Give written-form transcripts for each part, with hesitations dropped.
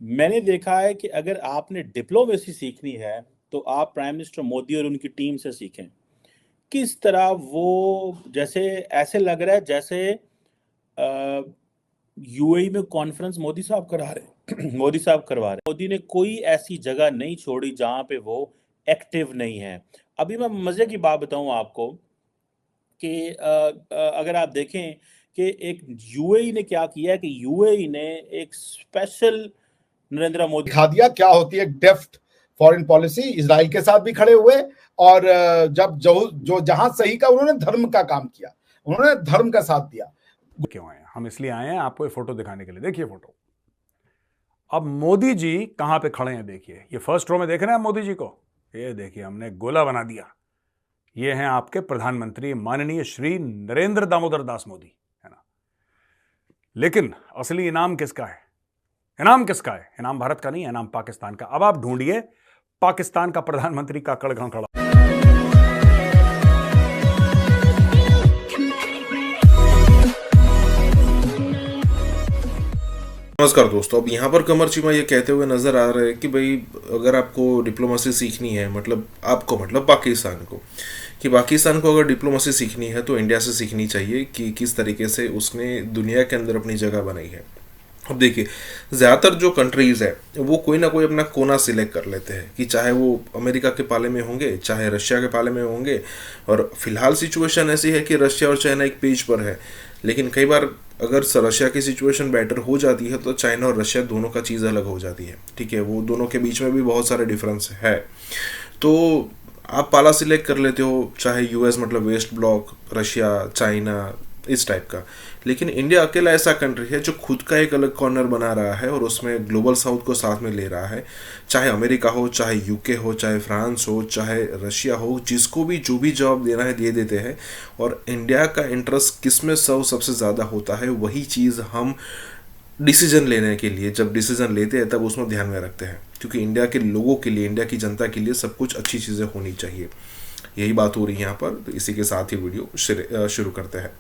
मैंने देखा है कि अगर आपने डिप्लोमेसी सीखनी है तो आप प्राइम मिनिस्टर मोदी और उनकी टीम से सीखें। किस तरह वो जैसे ऐसे लग रहा है जैसे यूएई में कॉन्फ्रेंस मोदी साहब करा रहे मोदी साहब करवा रहे हैं। मोदी ने कोई ऐसी जगह नहीं छोड़ी जहां पे वो एक्टिव नहीं है। अभी मैं मजे की बात बताऊं आपको कि अगर आप देखें कि एक यूएई ने क्या किया है कि यूएई ने एक स्पेशल नरेंद्र मोदी दिखा दिया क्या होती है डेफ्ट फॉरेन पॉलिसी। इजराइल के साथ भी खड़े हुए और जब जो जहां सही का उन्होंने धर्म का काम किया, उन्होंने धर्म का साथ दिया। क्यों आए हम? इसलिए आए हैं आपको ये फोटो दिखाने के लिए। देखिए फोटो। अब मोदी जी कहां पे खड़े हैं देखिए। ये फर्स्ट रो में देख रहे हैं आप मोदी जी को? ये देखिए हमने गोला बना दिया। ये हैं आपके प्रधानमंत्री माननीय श्री नरेंद्र दामोदर दास मोदी, है ना। लेकिन असली इनाम किसका है? इनाम किसका है? इनाम भारत का नहीं है, इनाम पाकिस्तान का। अब आप ढूंढिए पाकिस्तान का प्रधानमंत्री काकड़ कहां खड़ा। नमस्कार दोस्तों, अब यहाँ पर कमर चीमा ये कहते हुए नज़र आ रहे हैं कि भाई अगर आपको डिप्लोमेसी सीखनी है, मतलब पाकिस्तान को, कि पाकिस्तान को अगर डिप्लोमेसी सीखनी है तो इंडिया से सीखनी चाहिए कि किस तरीके से उसने दुनिया के अंदर अपनी जगह बनाई है। अब देखिए, ज़्यादातर जो कंट्रीज़ है वो कोई ना कोई अपना कोना सिलेक्ट कर लेते हैं कि चाहे वो अमेरिका के पाले में होंगे, चाहे रशिया के पाले में होंगे। और फिलहाल सिचुएशन ऐसी है कि रशिया और चाइना एक पेज पर है, लेकिन कई बार अगर रशिया की सिचुएशन बेटर हो जाती है तो चाइना और रशिया दोनों का चीज़ अलग हो जाती है। ठीक है, वो दोनों के बीच में भी बहुत सारे डिफरेंस है। तो आप पाला सिलेक्ट कर लेते हो, चाहे यूएस मतलब वेस्ट ब्लॉक, रशिया, चाइना, इस टाइप का। लेकिन इंडिया अकेला ऐसा कंट्री है जो खुद का एक अलग कॉर्नर बना रहा है और उसमें ग्लोबल साउथ को साथ में ले रहा है। चाहे अमेरिका हो, चाहे यूके हो, चाहे फ्रांस हो, चाहे रशिया हो, जिसको भी जो भी जवाब देना है दे देते हैं। और इंडिया का इंटरेस्ट किस में सबसे ज़्यादा होता है, वही चीज़ हम डिसीजन लेने के लिए जब डिसीजन लेते हैं तब उसमें ध्यान में रखते हैं, क्योंकि इंडिया के लोगों के लिए, इंडिया की जनता के लिए सब कुछ अच्छी चीज़ें होनी चाहिए। यही बात हो रही है यहाँ पर। तो इसी के साथ ही वीडियो शुरू करते हैं।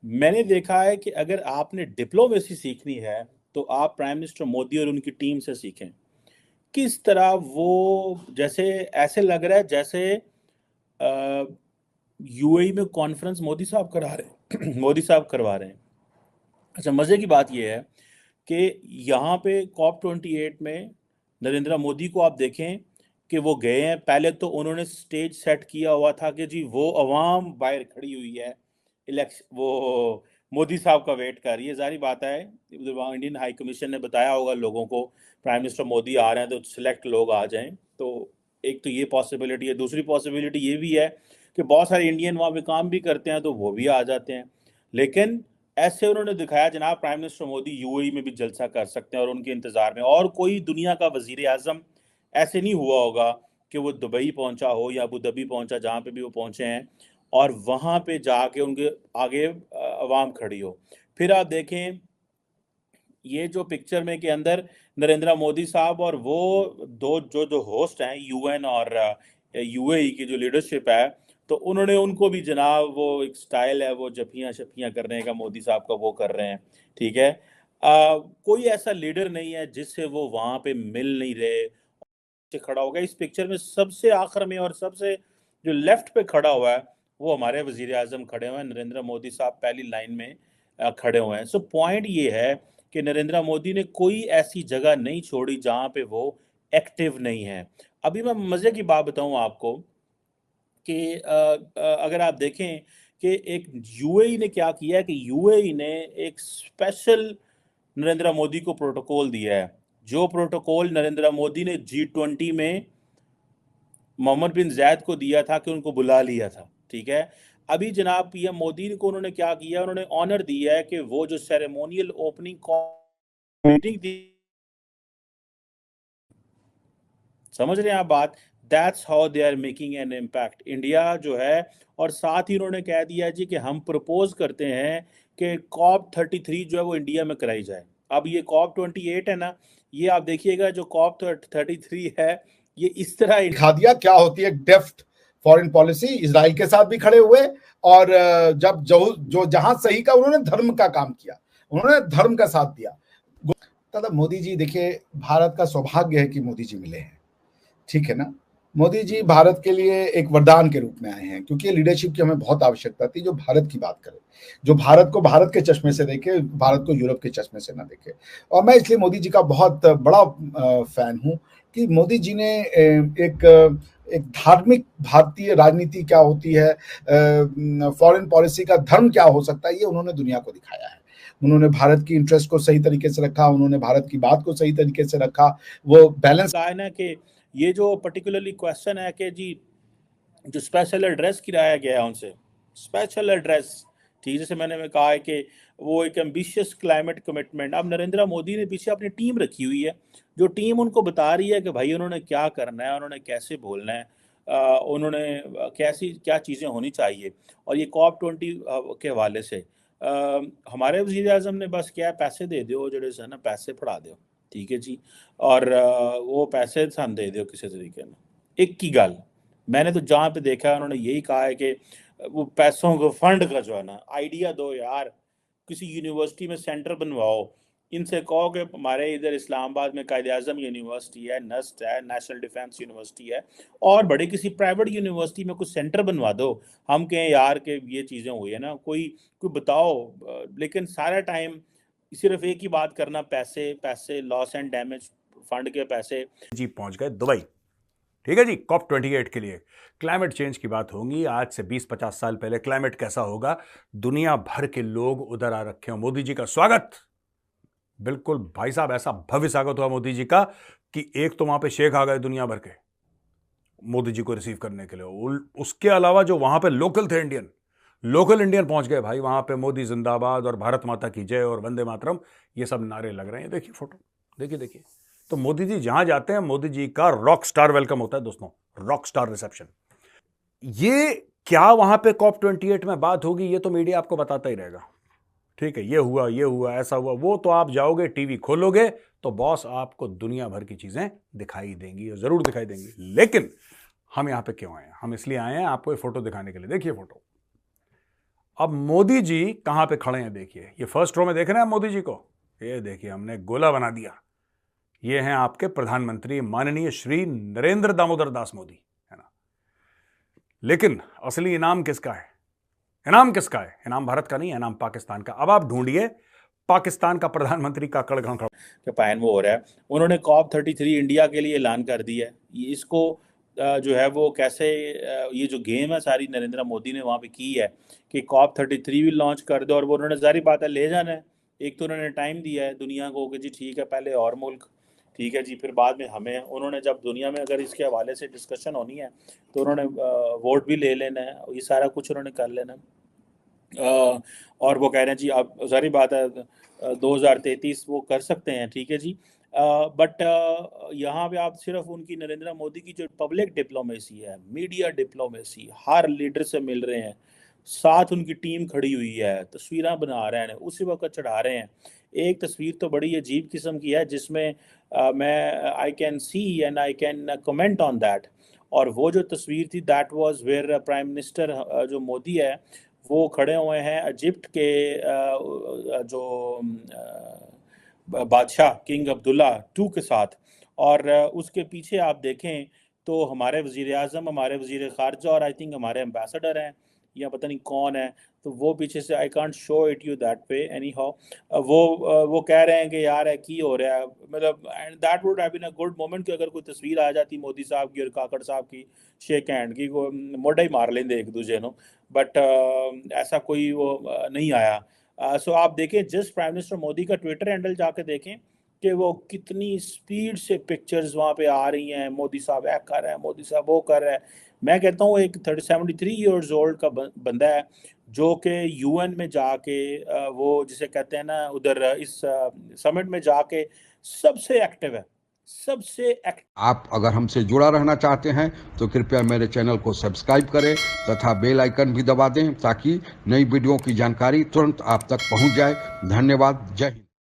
मैंने देखा है कि अगर आपने डिप्लोमेसी सीखनी है तो आप प्राइम मिनिस्टर मोदी और उनकी टीम से सीखें। किस तरह वो जैसे ऐसे लग रहा है जैसे यूएई में कॉन्फ्रेंस मोदी साहब करा रहे हैं मोदी साहब करवा रहे हैं। अच्छा, मज़े की बात यह है कि यहाँ पे COP28 में नरेंद्र मोदी को आप देखें कि वो गए हैं। पहले तो उन्होंने स्टेज सेट किया हुआ था कि जी वो अवाम बाहर खड़ी हुई है, इलेक्शन वो मोदी साहब का वेट कर रही है। जारी बात है, उधर इंडियन हाई कमीशन ने बताया होगा लोगों को प्राइम मिनिस्टर मोदी आ रहे हैं तो सिलेक्ट लोग आ जाएं। तो एक तो ये पॉसिबिलिटी है। दूसरी पॉसिबिलिटी ये भी है कि बहुत सारे इंडियन वहाँ पे काम भी करते हैं तो वो भी आ जाते हैं। लेकिन ऐसे उन्होंने दिखाया जनाब प्राइम मिनिस्टर मोदी यूएई में भी जलसा कर सकते हैं और उनके इंतजार में और कोई दुनिया का वजीर आजम ऐसे नहीं हुआ होगा कि वो दुबई पहुंचा हो या अबू धाबी पहुंचा, जहाँ पे भी वो पहुंचे हैं, और वहाँ पे जाके उनके आगे अवाम खड़ी हो। फिर आप देखें ये जो पिक्चर में के अंदर नरेंद्र मोदी साहब और वो दो जो जो होस्ट हैं यूएन और यूएई की जो लीडरशिप है, तो उन्होंने उनको भी जनाब वो एक स्टाइल है वो जफियाँ शफियाँ करने का मोदी साहब का वो कर रहे हैं। ठीक है, कोई ऐसा लीडर नहीं है जिससे वो वहाँ पे मिल नहीं रहे से खड़ा होगा। इस पिक्चर में सबसे आखिर में और सबसे जो लेफ्ट पे खड़ा हुआ है वो हमारे वजीर आजम खड़े हुए हैं। नरेंद्र मोदी साहब पहली लाइन में खड़े हुए हैं। सो पॉइंट ये है कि नरेंद्र मोदी ने कोई ऐसी जगह नहीं छोड़ी जहां पे वो एक्टिव नहीं है। अभी मैं मजे की बात बताऊं आपको कि अगर आप देखें कि एक यूएई ने क्या किया है कि यूएई ने एक स्पेशल नरेंद्र मोदी को प्रोटोकॉल दिया है। जो प्रोटोकॉल नरेंद्र मोदी ने G20 में मोहम्मद बिन जायद को दिया था कि उनको बुला लिया था। ठीक है, अभी जनाब पीएम मोदी को उन्होंने क्या किया, उन्होंने ऑनर दिया है कि वो जो सेरेमोनियल ओपनिंग मीटिंग थी, समझ रहे हैं आप बात, that's how they are making an impact India जो है। और साथ ही उन्होंने कह दिया जी कि हम प्रपोज करते हैं कि COP33 जो है वो इंडिया में कराई जाए। अब ये COP28 है ना, ये आप देखिएगा जो COP33 है ये इस तरह दिखा दिया क्या होती है डेफ्ट फॉरेन पॉलिसी। इजराइल के साथ भी खड़े हुए और जब जो जहां सही का उन्होंने धर्म का काम किया, उन्होंने धर्म का साथ दिया। दादा मोदी जी देखिए, भारत का सौभाग्य है कि मोदी जी मिले हैं, ठीक है ना। मोदी जी भारत के लिए एक वरदान के रूप में आए हैं, क्योंकि लीडरशिप की हमें बहुत आवश्यकता थी, जो भारत की बात करे, जो भारत को भारत के चश्मे से देखे, भारत को यूरोप के चश्मे से ना देखे। और मैं इसलिए मोदी जी का बहुत बड़ा फैन हूं कि मोदी जी ने एक धार्मिक भारतीय राजनीति क्या होती है, फॉरेन पॉलिसी का धर्म क्या हो सकता है, ये उन्होंने दुनिया को दिखाया है। उन्होंने भारत की इंटरेस्ट को सही तरीके से रखा, उन्होंने भारत की बात को सही तरीके से रखा, वो बैलेंस कहा है ना कि ये जो पर्टिकुलरली क्वेश्चन है कि जी जो स्पेशल एड्रेस किया गया है उनसे, स्पेशल एड्रेस, ठीक, जैसे मैंने कहा है कि वो एक एम्बिशियस क्लाइमेट कमिटमेंट, अब नरेंद्र मोदी ने पीछे अपनी टीम रखी हुई है, जो टीम उनको बता रही है कि भाई उन्होंने क्या करना है, उन्होंने कैसे बोलना है, उन्होंने कैसी क्या चीज़ें होनी चाहिए। और ये COP20 के हवाले से हमारे वज़ीर आज़म ने बस क्या पैसे दे दो, जो है ना पैसे फड़ा दो, ठीक है जी, और वो पैसे सन दे दो किसी तरीके में। एक की गल मैंने तो जहाँ पे देखा है उन्होंने यही कहा है कि वो पैसों को फंड का जो है ना आइडिया दो यार, किसी यूनिवर्सिटी में सेंटर बनवाओ, इनसे कहो कि हमारे इधर इस्लामाबाद में कायद-ए-आज़म यूनिवर्सिटी है, नस्ट है, नेशनल डिफेंस यूनिवर्सिटी है, और बड़े किसी प्राइवेट यूनिवर्सिटी में कुछ सेंटर बनवा दो। हम कहें यार कि ये चीज़ें हुई है ना, कोई बताओ, लेकिन सारा टाइम सिर्फ एक ही बात करना, पैसे पैसे, लॉस एंड डैमेज फंड के पैसे। जी पहुंच गए दुबई, ठीक है जी, COP28 के लिए क्लाइमेट चेंज की बात होगी। आज से 20-50 साल पहले क्लाइमेट कैसा होगा, दुनिया भर के लोग उधर आ रखे हो। मोदी जी का स्वागत, बिल्कुल भाई साहब, ऐसा भव्य स्वागत हुआ मोदी जी का कि एक तो वहां पे शेख आ गए दुनिया भर के मोदी जी को रिसीव करने के लिए। उसके अलावा जो वहां पे लोकल थे लोकल इंडियन पहुंच गए भाई वहां पे। मोदी जिंदाबाद और भारत माता की जय और वंदे मातरम, ये सब नारे लग रहे हैं। देखिए फोटो, देखिए। तो मोदी जी जहां जाते हैं, मोदी जी का रॉक स्टार वेलकम होता है दोस्तों, रॉक स्टार रिसेप्शन। ये क्या वहां पे COP28 में बात होगी, ये तो मीडिया आपको बताता ही रहेगा, ठीक है। ये हुआ, ऐसा हुआ, वो तो आप जाओगे टीवी खोलोगे तो बॉस आपको दुनिया भर की चीजें दिखाई देंगी, जरूर दिखाई देंगी। लेकिन हम यहां पे क्यों आए हैं? हम इसलिए आए हैं आपको ये फोटो दिखाने के लिए। देखिए फोटो। अब मोदी जी कहां पे खड़े हैं देखिए, ये फर्स्ट रो में देख रहे हैं मोदी जी को, ये देखिए हमने गोला बना दिया। ये हैं आपके प्रधानमंत्री माननीय श्री नरेंद्र दामोदर दास मोदी, है ना। लेकिन असली इनाम किसका है? इनाम भारत का नहीं है, इनाम पाकिस्तान का। अब आप ढूंढिए पाकिस्तान का प्रधानमंत्री का कड़घड़ के पायन वो हो रहा है। उन्होंने COP33 इंडिया के लिए ऐलान कर दिया है। इसको जो है वो कैसे, ये जो गेम है सारी नरेंद्र मोदी ने वहाँ पे की है कि COP33 भी लॉन्च कर दो, और वो उन्होंने जारी बात है ले जाना है। एक तो उन्होंने टाइम दिया है दुनिया को कि जी ठीक है, पहले और मुल्क, ठीक है जी, फिर बाद में हमें। उन्होंने जब दुनिया में अगर इसके हवाले से डिस्कशन होनी है तो उन्होंने वोट भी ले लेना है, ये सारा कुछ उन्होंने कर लेना है। और वो कह रहे हैं जी अब जारी बात है 2033 वो कर सकते हैं, ठीक है जी। बट यहाँ पे आप सिर्फ उनकी नरेंद्र मोदी की जो पब्लिक डिप्लोमेसी है, मीडिया डिप्लोमेसी, हर लीडर से मिल रहे हैं, साथ उनकी टीम खड़ी हुई है, तस्वीरें बना रहे हैं, उसी वक्त चढ़ा रहे हैं। एक तस्वीर तो बड़ी अजीब किस्म की है जिसमें मैं I can see and I can comment on that. और वो जो तस्वीर थी that was where prime minister जो मोदी है वो खड़े हुए हैं इजिप्ट के जो बादशाह किंग अब्दुल्ला II के साथ, और उसके पीछे आप देखें तो हमारे वज़ीर आज़म, हमारे वज़ीर ख़ारजा और आई थिंक हमारे एम्बेसडर हैं या पता नहीं कौन है, तो वो पीछे से I can't show it you that way any how, वो कह रहे हैं कि यार है की हो रहा है, मतलब and that would have been a good moment कि अगर कोई तस्वीर आ जाती मोदी साहब की और काकड़ साहब की शेक हैंड की, को मोढ़ा ही मार लेंगे एक दूसरे को, बट ऐसा कोई वो नहीं आया। सो आप देखें जस्ट प्राइम मिनिस्टर मोदी का ट्विटर हैंडल जाके देखें कि वो कितनी स्पीड से पिक्चर्स वहाँ पे आ रही हैं, मोदी साहब ऐ कर रहे हैं, मोदी साहब वो कर रहे हैं। मैं कहता हूँ एक 73 ईयर्स ओल्ड का बंदा है जो कि UN में जाके वो जिसे कहते हैं ना उधर इस समिट में जाके सबसे एक्टिव है, सबसे एक्टिव। आप अगर हमसे जुड़ा रहना चाहते हैं तो कृपया मेरे चैनल को सब्सक्राइब करें तथा बेल आइकन भी दबा दें ताकि नई वीडियो की जानकारी तुरंत आप तक पहुंच जाए। धन्यवाद। जय हिंद।